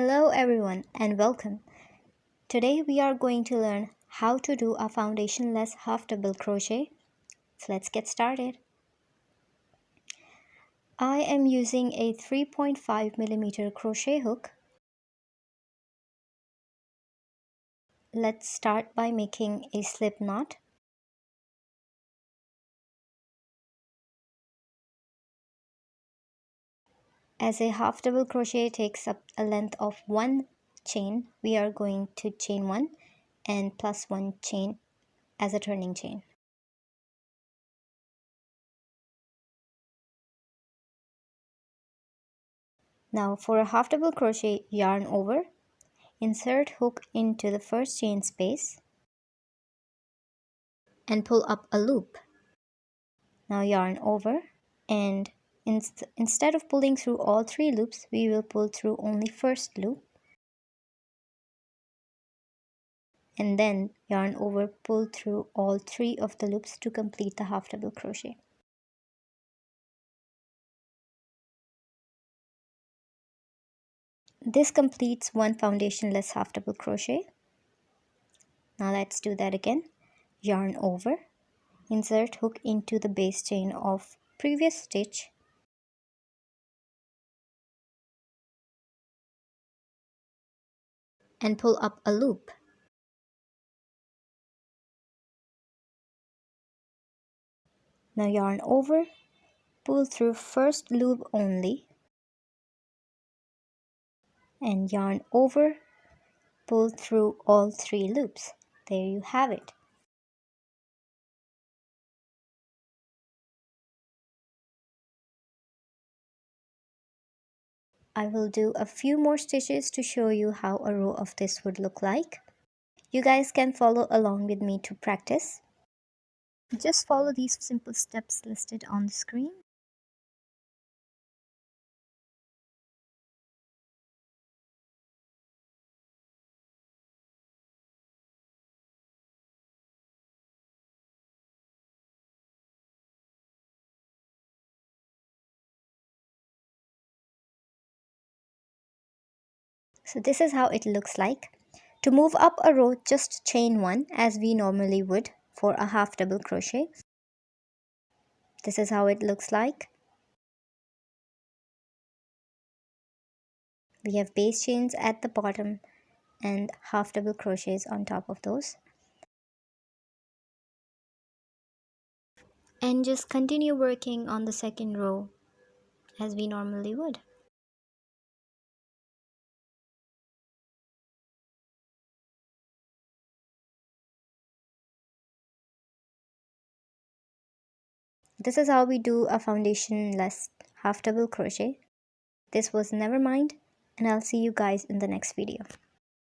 Hello everyone and welcome. Today we are going to learn how to do a foundation-less half double crochet. So let's get started. I am using a 3.5mm crochet hook. Let's start by making a slip knot. As a half double crochet takes up a length of one chain, we are going to chain one and plus one chain as a turning chain. Now for a half double crochet, yarn over, insert hook into the first chain space and pull up a loop. Now yarn over, and instead of pulling through all three loops, we will pull through only first loop and then yarn over, pull through all three of the loops to complete the half double crochet. This completes one foundation-less half double crochet. Now let's do that again. Yarn over, insert hook into the base chain of previous stitch and pull up a loop. Now yarn over, pull through first loop only and yarn over, pull through all three loops. There you have it. I will do a few more stitches to show you how a row of this would look like. You guys can follow along with me to practice. Just follow these simple steps listed on the screen. So this is how it looks like. To move up a row, just chain one as we normally would for a half double crochet. This is how it looks like. We have base chains at the bottom and half double crochets on top of those. And just continue working on the second row as we normally would. This is how we do a foundation-less half double crochet. This was Nevermind, and I'll see you guys in the next video.